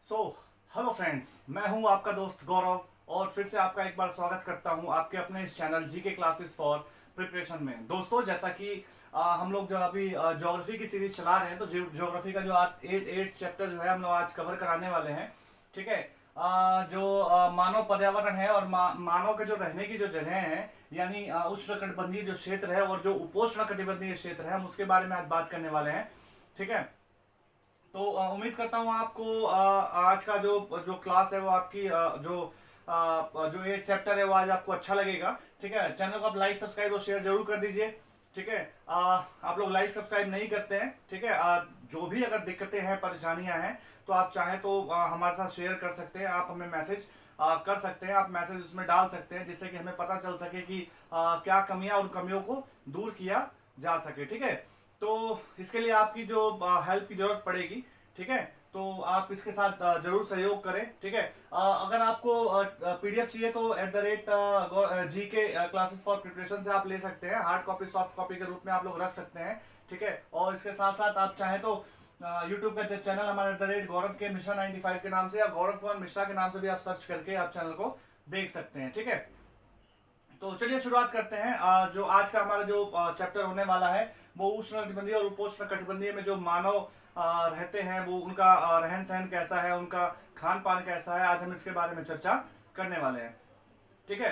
So hello friends, मैं हूं आपका दोस्त गौरव और फिर से आपका एक बार स्वागत करता हूं आपके अपने इस channel GK classes for preparation में। दोस्तों, जैसा कि हम लोग जो अभी ज्योग्राफी की सीरीज चला रहे हैं, तो ज्योग्राफी का जो आज एट चैप्टर जो है हम लोग आज कवर कराने वाले हैं। ठीक है। जो मानव पर्यावरण है और मानव के जो रहने की जो जगह है, यानी उष्णकटिबंधीय जो क्षेत्र है और जो उपोष्ण कटिबंधीय क्षेत्र है, हम उसके बारे में आज बात करने वाले हैं। ठीक है। तो उम्मीद करता हूँ आपको आज का जो जो क्लास है वो आपकी जो ये चैप्टर है वो आज आपको अच्छा लगेगा। ठीक है। चैनल को आप लाइक सब्सक्राइब और शेयर जरूर कर दीजिए। ठीक है। आप लोग लाइक सब्सक्राइब नहीं करते हैं। ठीक है। जो भी अगर दिक्कतें हैं, परेशानियां हैं, तो आप चाहें तो हमारे साथ शेयर कर सकते हैं। आप हमें मैसेज कर सकते हैं, आप मैसेज उसमें डाल सकते हैं, जिससे कि हमें पता चल सके कि क्या कमियां, उन कमियों को दूर किया जा सके। ठीक है। तो इसके लिए आपकी जो हेल्प की जरूरत पड़ेगी। ठीक है। तो आप इसके साथ जरूर सहयोग करें। ठीक है। अगर आपको पीडीएफ चाहिए तो जी के क्लासेस फॉर प्रिपरेशन से आप ले सकते हैं। हार्ड कॉपी, सॉफ्ट कॉपी के रूप में आप लोग रख सकते हैं। ठीक है। और इसके साथ साथ आप चाहें तो यूट्यूब का चैनल हमारे गौरव के मिश्रा 95 के नाम से या गौरव कुमार मिश्रा के नाम से भी आप सर्च करके आप चैनल को देख सकते हैं। ठीक है। तो चलिए शुरुआत करते हैं। जो आज का हमारा जो चैप्टर होने वाला है वो उष्ण कटिबंधीय और उपोष्ण कटिबंधीय में जो मानव रहते हैं, वो उनका रहन सहन कैसा है, उनका खान पान कैसा है, आज हम इसके बारे में चर्चा करने वाले हैं। ठीक है।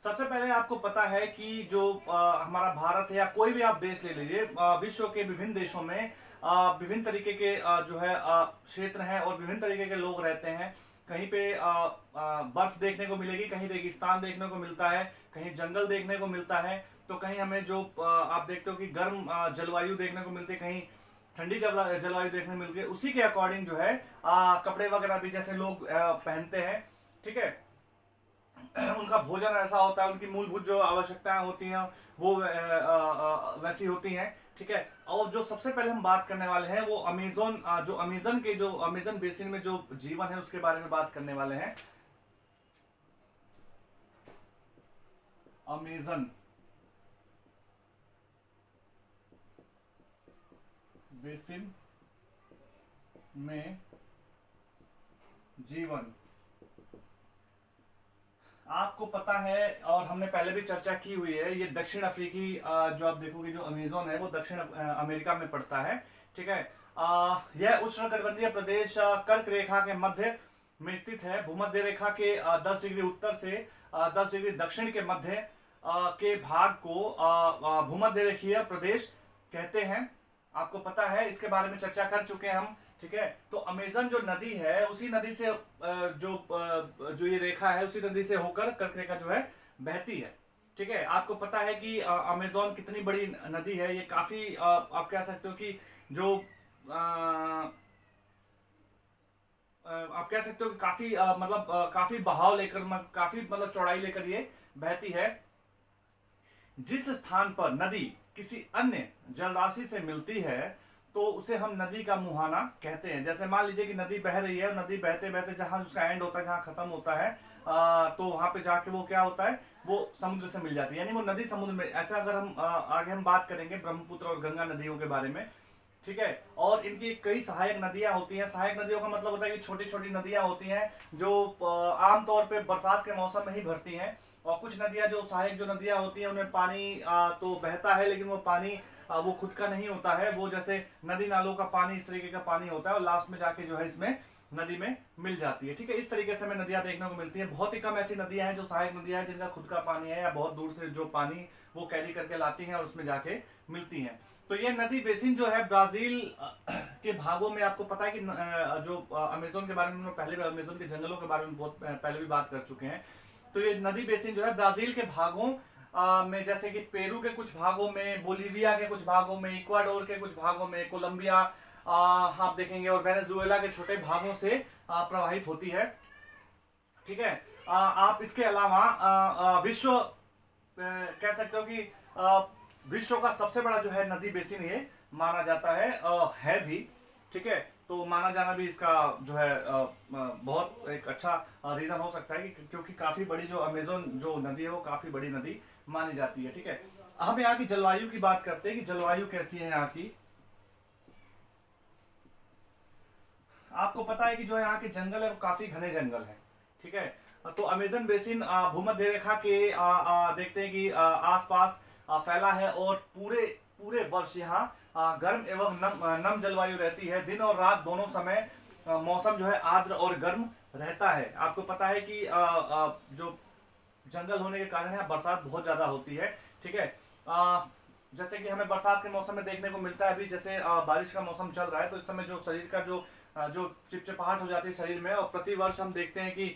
सबसे पहले आपको पता है कि जो हमारा भारत है या कोई भी आप देश ले लीजिए, विश्व के विभिन्न देशों में विभिन्न तरीके के जो है क्षेत्र हैं और विभिन्न तरीके के लोग रहते हैं। कहीं पे बर्फ देखने को मिलेगी, कहीं रेगिस्तान देखने को मिलता है, कहीं जंगल देखने को मिलता है, तो कहीं हमें जो आप देखते हो कि गर्म जलवायु देखने को मिलती है, कहीं ठंडी जलवायु देखने को मिलती है। उसी के अकॉर्डिंग जो है कपड़े वगैरह भी जैसे लोग पहनते हैं। ठीक है। उनका भोजन ऐसा होता है, उनकी मूलभूत जो आवश्यकताएं होती हैं वो वैसी होती हैं। ठीक है। और जो सबसे पहले हम बात करने वाले हैं वो अमेजन बेसिन में जो जीवन है उसके बारे में बात करने वाले हैं। अमेजन बेसिन में जीवन, आपको पता है और हमने पहले भी चर्चा की हुई है, ये दक्षिण अफ्रीकी जो आप देखोगे जो अमेजोन है वो दक्षिण अमेरिका में पड़ता है। ठीक है। यह उष्णकटिबंधीय प्रदेश कर्क रेखा के मध्य में स्थित है। भूमध्य रेखा के 10 डिग्री उत्तर से 10 डिग्री दक्षिण के मध्य के भाग को भूमध्य रेखीय प्रदेश कहते हैं। आपको पता है, इसके बारे में चर्चा कर चुके हैं हम। ठीक है। तो अमेजन जो नदी है, उसी नदी से जो ये रेखा है, उसी नदी से होकर कर्क रेखा जो है बहती है। ठीक है। आपको पता है कि अमेजोन कितनी बड़ी नदी है। ये काफी आप कह सकते हो कि जो आप कह सकते हो कि काफी काफी बहाव लेकर, काफी मतलब चौड़ाई लेकर ये बहती है। जिस स्थान पर नदी किसी अन्य जलराशि से मिलती है तो उसे हम नदी का मुहाना कहते हैं। जैसे मान लीजिए कि नदी बह रही है और नदी बहते बहते जहां उसका एंड होता है, जहां खत्म होता है, तो वहां पे जाके वो क्या होता है, वो समुद्र से मिल जाती है, यानी वो नदी समुद्र में। ऐसा अगर हम आगे हम बात करेंगे ब्रह्मपुत्र और गंगा नदियों के बारे में। ठीक है। और इनकी कई सहायक नदियां होती हैं। सहायक नदियों का मतलब होता है कि छोटी छोटी नदियां होती हैं जो आमतौर पर बरसात के मौसम में ही भरती हैं। और कुछ नदियां जो सहायक जो नदियां होती हैं उनमें पानी तो बहता है, लेकिन वो पानी वो खुद का नहीं होता है। वो जैसे नदी नालों का पानी, इस तरीके का पानी होता है और लास्ट में जाके जो है इसमें नदी में मिल जाती है। ठीक है। इस तरीके से हमें नदियां देखने को मिलती हैं। बहुत ही कम ऐसी नदियां हैं जो सहायक नदियां हैं जिनका खुद का पानी है, या बहुत दूर से जो पानी वो कैरी करके लाती हैं और उसमें जाके मिलती हैं। तो ये नदी बेसिन जो है ब्राजील के भागों में, आपको पता है कि जो अमेजोन के बारे में पहले भी, अमेजोन के जंगलों के बारे में बहुत पहले भी बात कर चुके हैं। तो ये नदी बेसिन जो है ब्राजील के भागों में, जैसे कि पेरू के कुछ भागों में, बोलीविया के कुछ भागों में, इक्वाडोर के कुछ भागों में, कोलंबिया आप देखेंगे, और वेनेजुएला के छोटे भागों से प्रवाहित होती है। ठीक है। आप इसके अलावा विश्व कह सकते हो कि विश्व का सबसे बड़ा जो है नदी बेसिन ये माना जाता है भी। ठीक है। तो माना जाना भी इसका जो है बहुत एक अच्छा रीजन हो सकता है, कि क्योंकि काफी बड़ी जो अमेजोन जो नदी है वो काफी बड़ी नदी मानी जाती है। ठीक है। हम यहाँ की जलवायु की बात करते हैं कि जलवायु कैसी है यहाँ की। आपको पता है कि जो यहाँ के जंगल है वो काफी घने जंगल है, ठीक है। तो अमेजन बेसिन भूमध्य रेखा के देखते हैं कि आसपास फैला है और पूरे पूरे वर्ष यहाँ गर्म एवं नम जलवायु रहती है। दिन और रात दोनों समय मौसम जो है आर्द्र और गर्म रहता है। आपको पता है कि जो जंगल होने के कारण यहाँ बरसात बहुत ज्यादा होती है, ठीक है। जैसे कि हमें बरसात के मौसम में देखने को मिलता है, अभी जैसे बारिश का मौसम चल रहा है, तो इस समय जो शरीर का जो चिपचिपाहट हो जाती है शरीर में, और प्रति वर्ष हम देखते हैं कि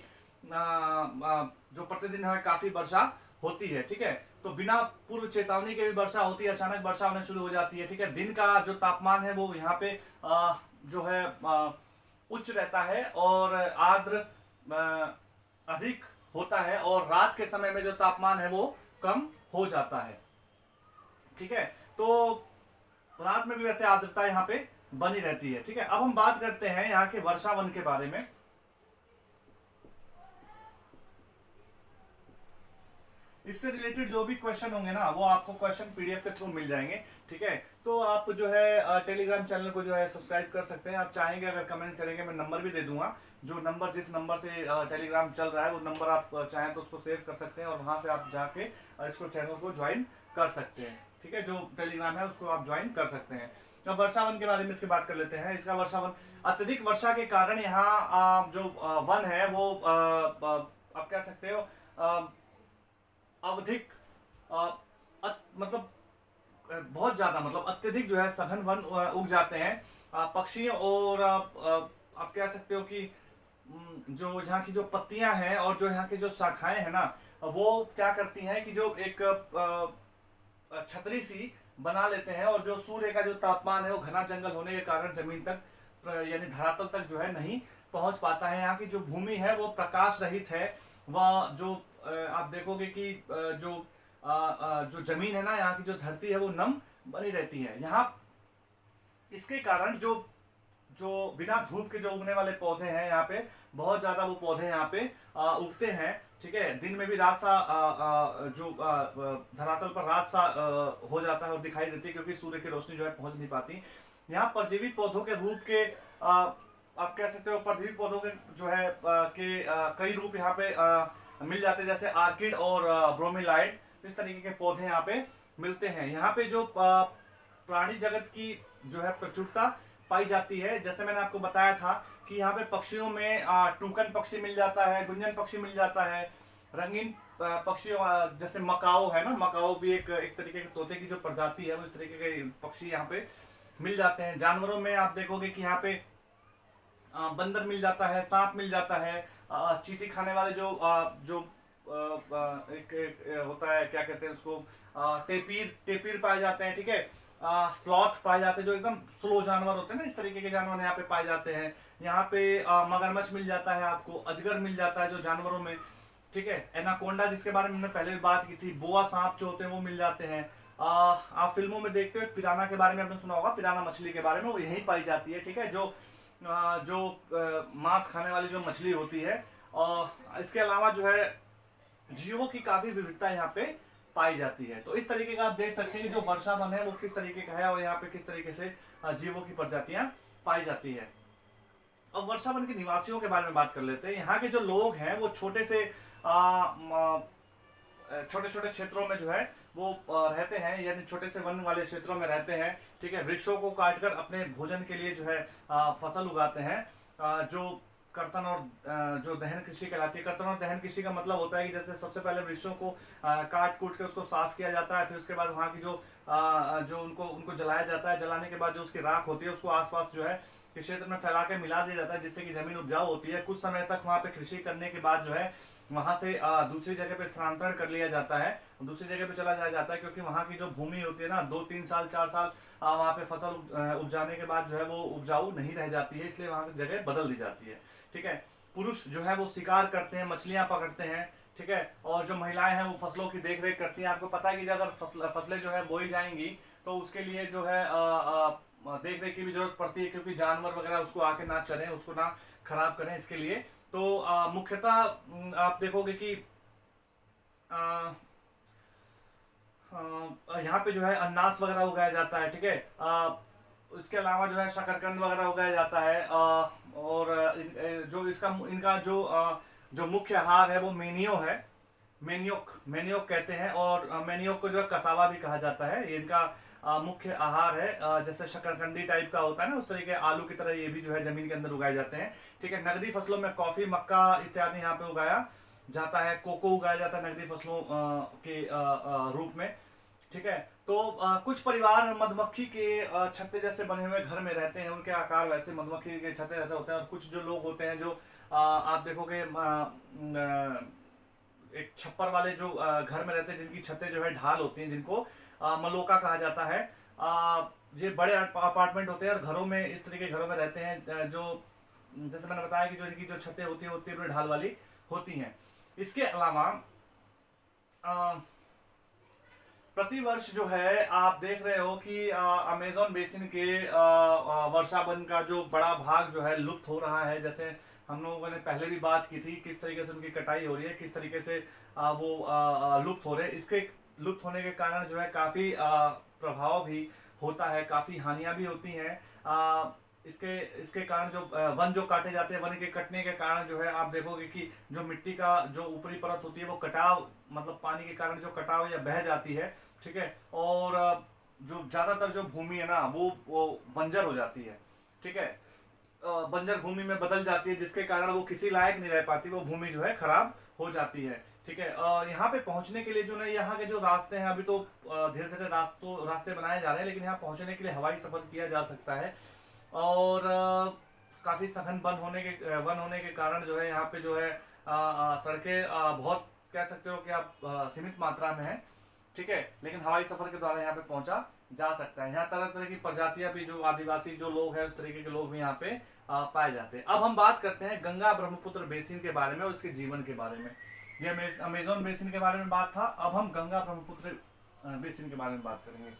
जो प्रतिदिन है काफी वर्षा होती है, ठीक है। तो बिना पूर्व चेतावनी के भी वर्षा होती है, अचानक वर्षा होने शुरू हो जाती है, ठीक है। दिन का जो तापमान है वो यहाँ पे जो है उच्च रहता है और आर्द्र अधिक होता है, और रात के समय में जो तापमान है वो कम हो जाता है, ठीक है। तो रात में भी वैसे आर्द्रता यहाँ पे बनी रहती है, ठीक है। अब हम बात करते हैं यहाँ के वर्षावन के बारे में। इससे रिलेटेड जो भी क्वेश्चन होंगे ना वो आपको क्वेश्चन पीडीएफ के थ्रू मिल जाएंगे, ठीक है। तो आप जो है टेलीग्राम चैनल को जो है सब्सक्राइब कर सकते हैं। आप चाहेंगे अगर कमेंट करेंगे, मैं नंबर भी दे दूंगा, जो नंबर जिस नंबर से टेलीग्राम चल रहा है वो नंबर आप चाहें तो उसको सेव कर सकते हैं और वहां से आप जाके इसको चैनल को ज्वाइन कर सकते हैं, ठीक है। जो टेलीग्राम है उसको आप ज्वाइन कर सकते हैं। तो वर्षावन के बारे में इसकी बात कर लेते हैं। इसका वर्षावन अत्यधिक वर्षा के कारण यहाँ जो वन है वो आप कह सकते हो अवधिक मतलब बहुत ज्यादा मतलब अत्यधिक जो है सघन वन उग जाते हैं। पक्षियों और आप कह सकते हो कि जो यहाँ की जो पत्तियां हैं और जो यहाँ की जो शाखाएं हैं ना, वो क्या करती हैं कि जो एक छतरी सी बना लेते हैं, और जो सूर्य का जो तापमान है वो घना जंगल होने के कारण जमीन तक यानी धरातल तक जो है नहीं पहुंच पाता है। यहाँ की जो भूमि है वो प्रकाश रहित है। वह जो आप देखोगे कि जो जमीन है ना, यहाँ की जो धरती है वो नम बनी रहती है। यहाँ इसके कारण जो बिना धूप के जो उगने वाले पौधे हैं यहाँ पे बहुत ज्यादा वो पौधे यहाँ पे उगते हैं, ठीक है। दिन में भी रात सा जो धरातल पर रात सा हो जाता है और दिखाई देती है, क्योंकि सूर्य की रोशनी जो है पहुंच नहीं पाती। यहाँ परजीवी पौधों के रूप के आप कह सकते हो परजीवी पौधों के जो है कई रूप यहाँ पे मिल जाते हैं, जैसे आर्किड और ब्रोमेलाइड, इस तरीके के पौधे यहाँ पे मिलते हैं। यहाँ पे जो प्राणी जगत की जो है प्रचुरता पाई जाती है, जैसे मैंने आपको बताया था कि यहाँ पे पक्षियों में टूकन पक्षी मिल जाता है, गुंजन पक्षी मिल जाता है, रंगीन पक्षी जैसे मकाओ है ना, मकाओ भी एक तरीके के तोते की जो प्रजाति है वो इस तरीके के पक्षी यहाँ पे मिल जाते हैं। जानवरों में आप देखोगे कि यहाँ पे बंदर मिल जाता है, सांप मिल जाता है, चींटी खाने वाले जो एक होता है, क्या कहते हैं उसको, टेपीर पाए जाते हैं, ठीक है। स्लॉथ पाए जाते हैं, जो एकदम स्लो जानवर होते हैं ना, इस तरीके के जानवर यहाँ पे पाए जाते हैं। यहाँ पे मगरमच्छ मिल जाता है आपको, अजगर मिल जाता है जो जानवरों में, ठीक है। एनाकोंडा जिसके बारे में हमने पहले भी बात की थी, बोआ सांप जो होते हैं वो मिल जाते हैं। आप फिल्मों में देखते हो पिराना के बारे में आपने सुना होगा, पिराना मछली के बारे में, वो यहीं पाई जाती है, ठीक है। जो मांस खाने वाली जो मछली होती है। और इसके अलावा जो है जीवों की काफी विविधता यहाँ पे पाई जाती है। तो इस तरीके का आप देख सकते हैं कि जो वर्षा वन है वो किस तरीके का है और यहाँ पे किस तरीके से जीवों की प्रजातियां पाई जाती है। अब वर्षा वन के निवासियों के बारे में बात कर लेते हैं। यहाँ के जो लोग हैं वो छोटे छोटे क्षेत्रों में जो है वो रहते हैं, यानी छोटे से वन वाले क्षेत्रों में रहते हैं, ठीक है। वृक्षों को काटकर अपने भोजन के लिए जो है फसल उगाते हैं। जो कर्तन और जो दहन कृषि कहलाती है। कर्तन और दहन कृषि का मतलब होता है कि जैसे सबसे पहले वृक्षों को काट कूट के उसको साफ किया जाता है, फिर उसके बाद वहाँ की जो उनको जलाया जाता है। जलाने के बाद जो उसकी राख होती है उसको आसपास जो है के क्षेत्र में फैला के मिला दिया जाता है, जिससे कि जमीन उपजाऊ होती है। कुछ समय तक वहाँ पे कृषि करने के बाद जो है वहां से दूसरी जगह पे स्थानांतरण कर लिया जाता है, दूसरी जगह पे चला जाया जाता है, क्योंकि वहाँ की जो भूमि होती है ना 2-3 साल 4 साल वहाँ पे फसल उपजाने के बाद जो है वो उपजाऊ नहीं रह जाती है, इसलिए वहाँ की जगह बदल दी जाती है, ठीक है। पुरुष जो है वो शिकार करते हैं, मछलियां पकड़ते हैं, ठीक है। और जो महिलाएं हैं वो फसलों की देख रेख करती हैं। आपको पता है कि अगर फसलें जो है बोई जाएंगी तो उसके लिए जो है देख रेख की भी जरूरत पड़ती है, क्योंकि जानवर वगैरह उसको आके ना चरें, उसको ना खराब करें, इसके लिए। तो मुख्यतः आप देखोगे कि यहाँ पे जो है अनानास वगैरह उगाया जाता है, ठीक है। उसके अलावा जो है शकरकंद वगैरह उगाया जाता है। और जो इसका इनका जो मुख्य आहार है वो मेनियो है। मेनियोक मेनियोक कहते हैं, और मेनियोक को जो है कसावा भी कहा जाता है। ये इनका मुख्य आहार है। जैसे शकरकंदी टाइप का होता है ना, उस तरीके आलू की तरह ये भी जो है जमीन के अंदर उगाए जाते हैं। ठीक है, नकदी फसलों में कॉफी, मक्का इत्यादि यहाँ पे उगाया जाता है। कोको उगाया जाता है नकदी फसलों के रूप में। ठीक है, तो कुछ परिवार मधुमक्खी के छत्ते जैसे बने हुए घर में रहते हैं, उनके आकार वैसे मधुमक्खी के छत्ते जैसे होते हैं। और कुछ जो लोग होते हैं जो आप देखोगे एक छप्पर वाले जो घर में रहते हैं, जिनकी छतें जो है ढाल होती हैं, जिनको मलोका कहा जाता है। ये बड़े अपार्टमेंट होते हैं और घरों में, इस तरह के घरों में रहते हैं जो जैसे मैंने बताया कि जो इनकी जो छतें होती हैं वो तीव्र ढाल वाली होती हैं। इसके अलावा प्रतिवर्ष जो है आप देख रहे हो कि अमेज़न बेसिन के वर्षा वन का जो बड़ा भाग जो है लुप्त हो रहा है। जैसे हम लोगों ने पहले भी बात की थी, किस तरीके से उनकी कटाई हो रही है, किस तरीके से वो लुप्त हो रहे हैं। इसके लुप्त होने के कारण जो है काफ़ी प्रभाव भी होता है, काफ़ी हानियां भी होती हैं। इसके इसके कारण जो वन जो काटे जाते हैं, वन के कटने के कारण जो है आप देखोगे कि जो मिट्टी का जो ऊपरी परत होती है वो कटाव, मतलब पानी के कारण जो कटाव या बह जाती है। ठीक है, और जो ज्यादातर जो भूमि है ना वो बंजर हो जाती है। ठीक है, बंजर भूमि में बदल जाती है, जिसके कारण वो किसी लायक नहीं रह पाती, वो भूमि जो है खराब हो जाती है। ठीक है, यहाँ पे पहुंचने के लिए जो ना यहाँ के जो रास्ते हैं, अभी तो धीरे धीरे रास्ते बनाए जा रहे हैं, लेकिन यहाँ पहुंचने के लिए हवाई सफर किया जा सकता है। और काफी सघन वन होने के कारण जो है यहाँ पे जो है सड़कें बहुत कह सकते हो कि आप सीमित मात्रा में है। ठीक है, लेकिन हवाई सफर के द्वारा यहाँ पे पहुंचा जा सकता है। यहाँ तरह तरह की प्रजातियां भी, जो आदिवासी जो लोग हैं उस तरीके के लोग भी यहाँ पे पाए जाते हैं। अब हम बात करते हैं गंगा ब्रह्मपुत्र बेसिन के बारे में और उसके जीवन के बारे में। ये अमेज़न बेसिन के बारे में बात था, अब हम गंगा ब्रह्मपुत्र बेसिन के बारे में बात करेंगे।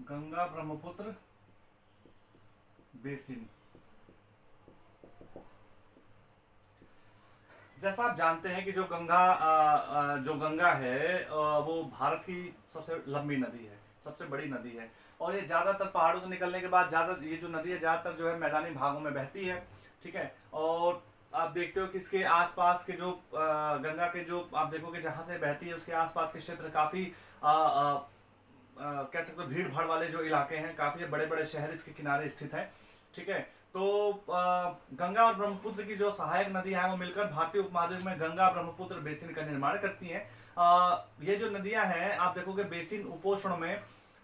गंगा ब्रह्मपुत्र बेसिन, जैसा आप जानते हैं कि जो गंगा है वो भारत की सबसे लंबी नदी है, सबसे बड़ी नदी है। और ये ज्यादातर पहाड़ों से निकलने के बाद ये जो नदी है ज्यादातर जो है मैदानी भागों में बहती है। ठीक है, और आप देखते हो कि इसके आसपास के जो गंगा के जो आप देखोगे जहां से बहती है उसके आसपास के क्षेत्र काफी कह सकते हो भीड़ भाड़ वाले जो इलाके हैं, काफी बड़े बड़े शहर इसके किनारे स्थित हैं। ठीक है, तो गंगा और ब्रह्मपुत्र की जो सहायक नदी है वो मिलकर भारतीय उपमहाद्वीप में गंगा ब्रह्मपुत्र बेसिन का निर्माण करती हैं। ये जो नदियां हैं आप देखोगे बेसिन उपोष्ण में,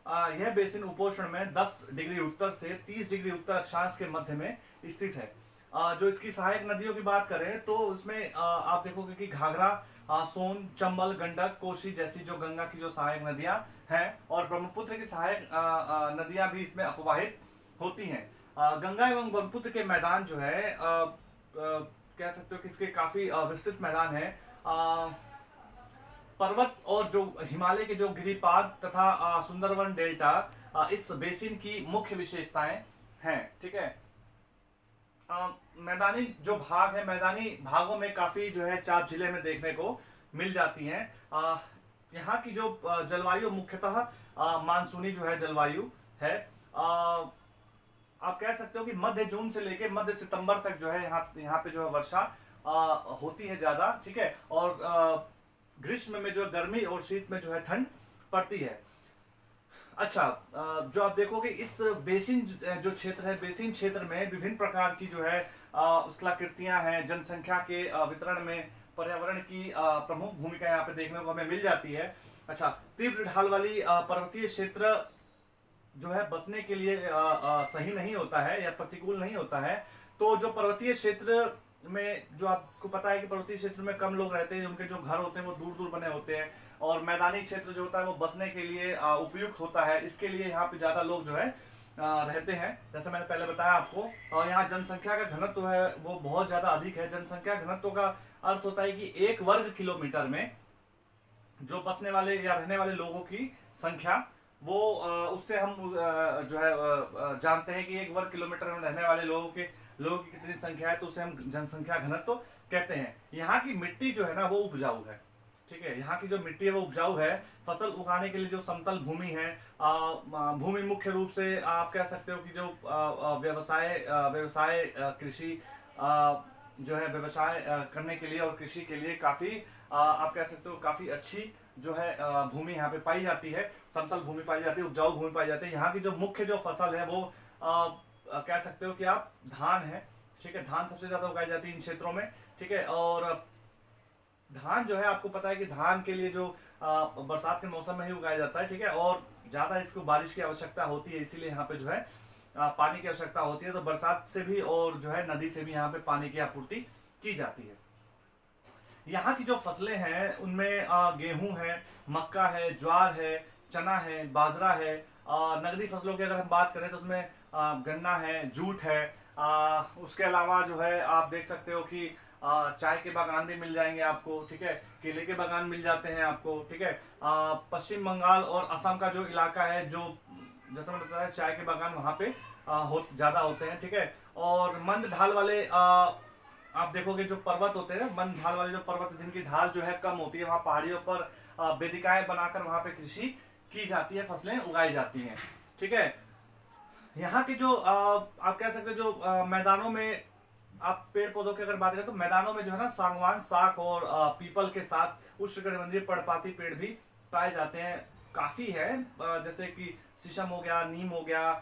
यह बेसिन उपोष्ण में 10 डिग्री उत्तर से 30 डिग्री उत्तर अक्षांश के मध्य में स्थित है। जो इसकी सहायक नदियों की बात करें तो उसमें आप देखोगे कि घाघरा, सोन, चंबल, गंडक, कोसी जैसी जो गंगा की जो सहायक नदियां हैं, और ब्रह्मपुत्र की सहायक नदियां भी इसमें अपवाहित होती हैं। गंगा एवं ब्रह्मपुत्र के मैदान जो है कह सकते हो कि इसके काफी विस्तृत मैदान है। पर्वत और जो हिमालय के जो गिरिपाद तथा सुंदरवन डेल्टा इस बेसिन की मुख्य विशेषताएं हैं। ठीक है, मैदानी जो भाग है, मैदानी भागों में काफी जो है चाप जिले में देखने को मिल जाती हैं। यहाँ की जो जलवायु मुख्यतः मानसूनी जो है जलवायु है। आप कह सकते हो कि मध्य जून से लेकर मध्य सितंबर तक जो है यहाँ पे जो है वर्षा होती है ज्यादा। ठीक है, और ग्रीष्म में जो गर्मी और शीत में जो है ठंड पड़ती है। अच्छा, जो आप देखोगे इस बेसिन जो क्षेत्र है, बेसिन क्षेत्र में विभिन्न प्रकार की जो है स्थलाकृतियां हैं। जनसंख्या के वितरण में पर्यावरण की प्रमुख भूमिका यहाँ पे देखने को हमें मिल जाती है। अच्छा, तीव्र ढाल वाली पर्वतीय क्षेत्र जो है बसने के लिए सही नहीं होता है या प्रतिकूल नहीं होता है। तो जो पर्वतीय क्षेत्र में, जो आपको पता है कि पर्वतीय क्षेत्र में कम लोग रहते हैं, उनके जो घर होते हैं वो दूर दूर बने होते हैं, और मैदानी क्षेत्र जो होता है वो बसने के लिए उपयुक्त होता है। इसके लिए यहाँ पे ज्यादा लोग जो है रहते हैं, जैसे मैंने पहले बताया आपको। और यहाँ जनसंख्या का घनत्व है वो बहुत ज्यादा अधिक है। जनसंख्या घनत्व का अर्थ होता है कि 1 वर्ग किलोमीटर में जो बसने वाले या रहने वाले लोगों की संख्या, वो उससे हम जो है जानते हैं कि 1 वर्ग किलोमीटर में रहने वाले लोगों की कितनी संख्या है तो उसे हम जनसंख्या घनत्व कहते हैं। यहाँ की मिट्टी जो है ना वो उपजाऊ है, ठीक है, यहाँ की जो मिट्टी है वो उपजाऊ है। फसल उगाने के लिए जो समतल भूमि है, भूमि मुख्य रूप से आप कह सकते हो कि जो व्यवसाय व्यवसाय कृषि जो है व्यवसाय करने के लिए और कृषि के लिए काफी आप कह सकते हो काफी अच्छी जो है भूमि यहाँ पे पाई जाती है, समतल भूमि पाई जाती है, उपजाऊ भूमि पाई जाती है। यहाँ की जो मुख्य जो फसल है वो कह सकते हो कि आप धान है, ठीक है, धान सबसे ज्यादा उगाई जाती है इन क्षेत्रों में, ठीक है। और धान जो है आपको पता है कि धान के लिए जो बरसात के मौसम में ही उगाया जाता है, ठीक है, और ज्यादा इसको बारिश की आवश्यकता होती है, इसीलिए यहाँ पे जो है पानी की आवश्यकता होती है, तो बरसात से भी और जो है नदी से भी यहाँ पे पानी की आपूर्ति की जाती है। यहाँ की जो फसलें हैं उनमें गेहूं है, मक्का है, ज्वार है, चना है, बाजरा है। नगदी फसलों की अगर हम बात करें तो उसमें गन्ना है, जूट है। उसके अलावा जो है आप देख सकते हो कि चाय के बागान भी मिल जाएंगे आपको, ठीक है, केले के बागान मिल जाते हैं आपको, ठीक है। पश्चिम बंगाल और असम का जो इलाका है, जो जैसा मैंने बताया चाय के बागान वहां पे ज्यादा होते हैं, ठीक है। और मंद ढाल वाले आप देखोगे जो पर्वत होते हैं, मंद ढाल वाले जो पर्वत जिनकी ढाल जो है कम होती है, वहां पहाड़ियों पर वेदिकाएं बनाकर वहां पे कृषि की जाती है, फसलें उगाई जाती हैं, ठीक है। यहाँ के जो आप कह सकते हो जो मैदानों में आप पेड़ पौधों की अगर बात करें तो मैदानों में जो है ना सागवान, साख और पीपल के साथ उष्णकटिबंधीय पर्णपाती पेड़ भी पाए जाते हैं, काफी है। जैसे कि शीशम हो गया, नीम हो गया,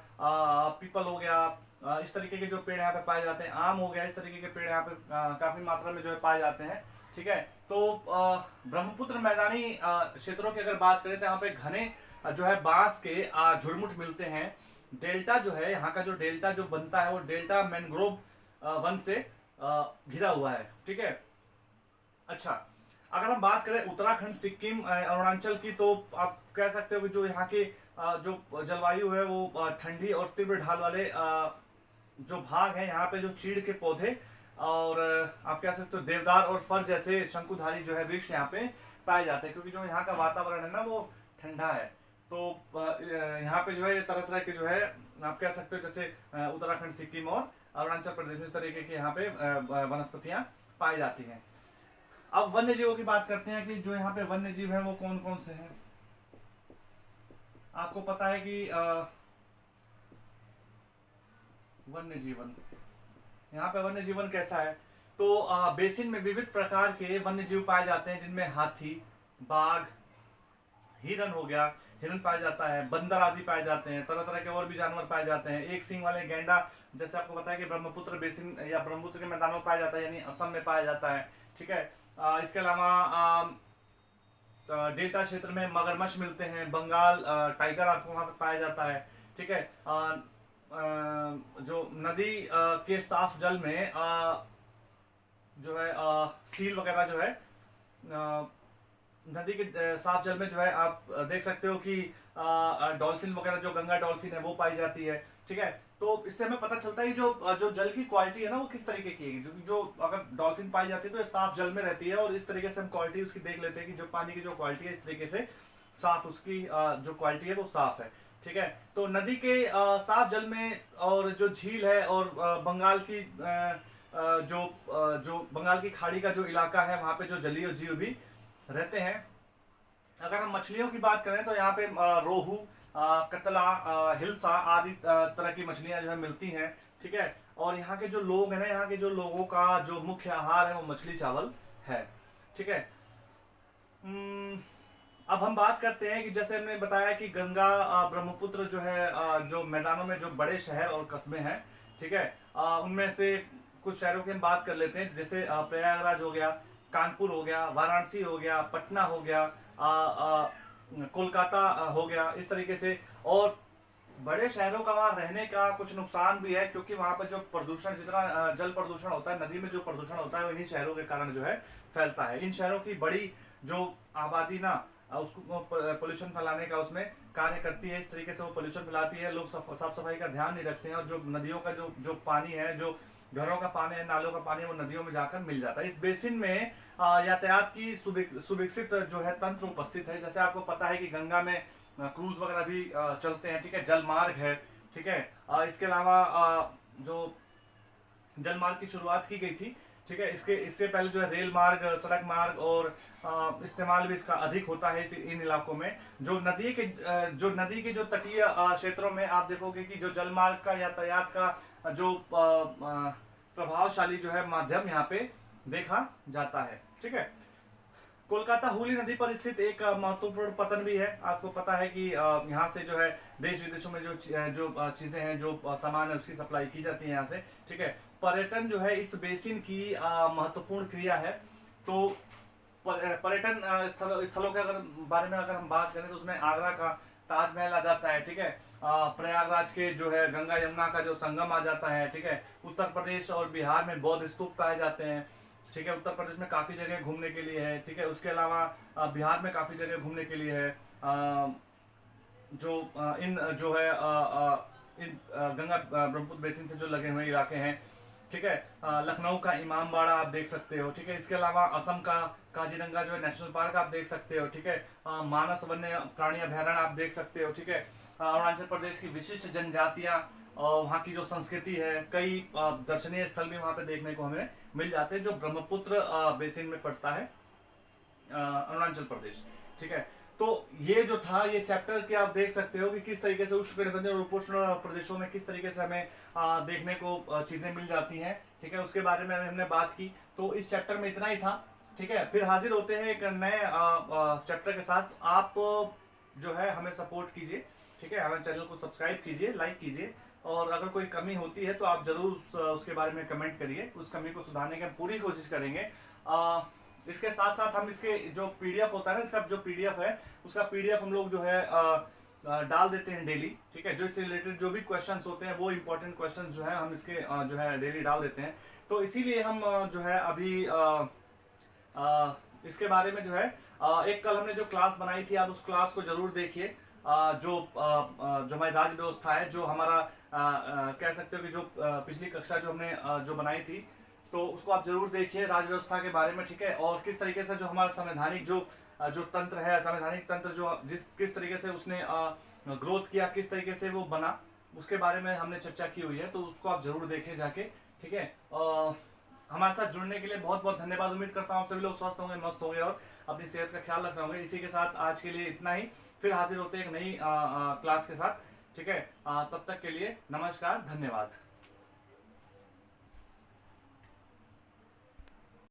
पीपल हो गया, इस तरीके के जो पेड़ यहाँ पे पाए जाते हैं, आम हो गया, इस तरीके के पेड़ यहाँ पे काफी मात्रा में जो है पाए जाते हैं, ठीक है। तो ब्रह्मपुत्र मैदानी क्षेत्रों की अगर बात करें तो यहाँ पे घने जो है बांस के झुरमुट मिलते हैं। डेल्टा जो है यहाँ का जो डेल्टा जो बनता है वो डेल्टा मैंग्रोव वन से घिरा हुआ है, ठीक है। अच्छा, अगर हम बात करें उत्तराखंड, सिक्किम, अरुणाचल की, तो आप कह सकते हो कि जो यहाँ के जो जलवायु है वो ठंडी और तीव्र ढाल वाले जो भाग है, यहाँ पे जो चीड़ के पौधे और आप कह सकते हो देवदार और फर जैसे शंकुधारी जो है वृक्ष यहाँ पे पाए जाते हैं, क्योंकि जो यहाँ का वातावरण है ना वो ठंडा है। तो यहाँ पे जो है तरह तरह के जो है आप कह सकते हो जैसे उत्तराखंड, सिक्किम और अरुणाचल प्रदेश में इस तरीके की यहाँ पे वनस्पतियां पाई जाती हैं। अब वन्य जीवों की बात करते हैं कि जो यहाँ पे वन्य जीव है वो कौन कौन से हैं। आपको पता है कि वन्य जीवन, यहाँ पे वन्य जीवन कैसा है, तो बेसिन में विविध प्रकार के वन्य जीव पाए जाते हैं, जिनमें हाथी, बाघ, हिरन हो गया, हिरन पाया जाता है, बंदर आदि पाए जाते हैं, तरह तरह के और भी जानवर पाए जाते हैं। एक सींग वाले गैंडा जैसे आपको पता है कि ब्रह्मपुत्र बेसिन या ब्रह्मपुत्र के मैदानों में पाया जाता है, यानी असम में पाया जाता है, ठीक है। इसके अलावा डेल्टा क्षेत्र में मगरमच्छ मिलते हैं, बंगाल टाइगर आपको वहां पे पाया जाता है, ठीक है। जो नदी के साफ जल में जो है सील वगैरह जो है नदी के साफ जल में जो है आप देख सकते हो कि डॉल्फिन वगैरह जो गंगा डॉल्फिन है वो पाई जाती है, ठीक है। तो इससे हमें पता चलता है कि जो जल की क्वालिटी है ना वो किस तरीके की है, क्योंकि जो अगर डॉल्फिन पाई जाती है तो ये साफ जल में रहती है, और इस तरीके से हम क्वालिटी उसकी देख लेते हैं कि जो पानी की जो क्वालिटी है इस तरीके से साफ उसकी जो क्वालिटी है वो साफ है, ठीक है। तो नदी के साफ जल में और जो झील है और बंगाल की जो बंगाल की खाड़ी का जो इलाका है वहां पे जो जलीय जीव भी रहते हैं। अगर हम मछलियों की बात करें तो यहाँ पे रोहू, कतला, हिल्सा आदि तरह की मछलियां जो है मिलती हैं, ठीक है। और यहाँ के जो लोग हैं ना, यहाँ के जो लोगों का जो मुख्य आहार है वो मछली चावल है, ठीक है। अब हम बात करते हैं कि जैसे हमने बताया कि गंगा ब्रह्मपुत्र जो है जो मैदानों में जो बड़े शहर और कस्बे हैं, ठीक है, उनमें से कुछ शहरों की हम बात कर लेते हैं, जैसे प्रयागराज हो गया, कानपुर हो गया, वाराणसी हो गया, पटना हो गया, कोलकाता हो गया, इस तरीके से। और बड़े शहरों का वहां रहने का कुछ नुकसान भी है, क्योंकि वहां पर जो प्रदूषण, जितना जल प्रदूषण होता है, नदी में जो प्रदूषण होता है वो इन्हीं शहरों के कारण जो है फैलता है। इन शहरों की बड़ी जो आबादी ना उसको पोल्यूशन फैलाने का उसमें कार्य करती है, इस तरीके से वो पोल्यूशन फैलाती है। लोग साफ सफाई का ध्यान नहीं रखते हैं, और जो नदियों का जो पानी है, जो घरों का पानी है, नालों का पानी है, वो नदियों में जाकर मिल जाता है। इस बेसिन में यातायात की सुविकसित जो है तंत्र उपस्थित है। जैसे आपको पता है कि गंगा में क्रूज वगैरह भी चलते हैं, ठीक है, जल मार्ग है, ठीक है। इसके अलावा जो जल मार्ग की शुरुआत की गई थी। ठीक है, इससे पहले जो है रेल मार्ग, सड़क मार्ग और इस्तेमाल भी इसका अधिक होता है इन इलाकों में। जो नदी के जो तटीय क्षेत्रों में आप देखोगे कि जो जल मार्ग का यातायात का जो प्रभावशाली जो है माध्यम यहाँ पे देखा जाता है। ठीक है, कोलकाता हुगली नदी पर स्थित एक महत्वपूर्ण पतन भी है। आपको पता है कि यहाँ से जो है देश विदेशों में जो चीजें हैं, जो सामान है, उसकी सप्लाई की जाती है यहाँ से। ठीक है, पर्यटन जो है इस बेसिन की महत्वपूर्ण क्रिया है। तो पर्यटन स्थलों के अगर बारे में अगर हम बात करें तो उसमें आगरा का ताजमहल आ जाता है। ठीक है, प्रयागराज के जो है गंगा यमुना का जो संगम आ जाता है। ठीक है, उत्तर प्रदेश और बिहार में बौद्ध स्तूप पाए जाते हैं। ठीक है, उत्तर प्रदेश में काफी जगह घूमने के लिए है। ठीक है, उसके अलावा बिहार में काफी जगह घूमने के लिए है। जो इन जो है इन गंगा ब्रह्मपुत्र बेसिन से जो लगे हुए इलाके हैं। ठीक है, लखनऊ का इमामबाड़ा आप देख सकते हो। ठीक है, इसके अलावा असम का काजीरंगा जो है नेशनल पार्क आप देख सकते हो। ठीक है, मानस वन्य प्राणी अभ्यारण्य आप देख सकते हो। ठीक है, अरुणाचल प्रदेश की विशिष्ट जनजातियां और वहाँ की जो संस्कृति है, कई दर्शनीय स्थल भी वहाँ पे देखने को हमें मिल जाते हैं जो ब्रह्मपुत्र बेसिन में पड़ता है अरुणाचल प्रदेश। ठीक है, तो ये जो था ये चैप्टर के आप देख सकते हो कि किस तरीके से उष्णकटिबंधीय और उपोष्ण प्रदेशों में किस तरीके से हमें देखने को चीजें मिल जाती हैं। ठीक है, उसके बारे में हमने बात की। तो इस चैप्टर में इतना ही था। ठीक है, फिर हाजिर होते हैं एक नए चैप्टर के साथ। आप जो है हमें सपोर्ट कीजिए। ठीक है, हमारे चैनल को सब्सक्राइब कीजिए, लाइक कीजिए, और अगर कोई कमी होती है तो आप जरूर उसके बारे में कमेंट करिए। उस कमी को सुधारने की हम पूरी कोशिश करेंगे। इसके साथ साथ हम इसके जो पीडीएफ होता है ना, इसका जो पीडीएफ है उसका पीडीएफ हम लोग जो है डाल देते हैं डेली। ठीक है, जो इससे रिलेटेड जो भी क्वेश्चंस होते हैं वो इंपॉर्टेंट क्वेश्चंस जो है हम इसके जो है डेली डाल देते हैं। तो इसीलिए हम जो है अभी इसके बारे में जो है एक कल हमने जो क्लास बनाई थी, आप उस क्लास को जरूर देखिए। जो हमारी राज्य व्यवस्था है, जो हमारा कह सकते हो कि जो पिछली कक्षा जो हमने जो बनाई थी, तो उसको आप जरूर देखिए राज्य व्यवस्था के बारे में। ठीक है, और किस तरीके से जो हमारा संवैधानिक जो तंत्र है, संवैधानिक तंत्र जो किस तरीके से उसने ग्रोथ किया, किस तरीके से वो बना, उसके बारे में हमने चर्चा की हुई है। तो उसको आप जरूर देखें जाके। ठीक है, हमारे साथ जुड़ने के लिए बहुत बहुत धन्यवाद। उम्मीद करता हूँ आप सभी लोग स्वस्थ होंगे, मस्त होंगे और अपनी सेहत का ख्याल रख रहे होंगे। इसी के साथ आज के लिए इतना ही। फिर हाजिर होते हैं एक नई क्लास के साथ। ठीक है, तब तक के लिए नमस्कार, धन्यवाद।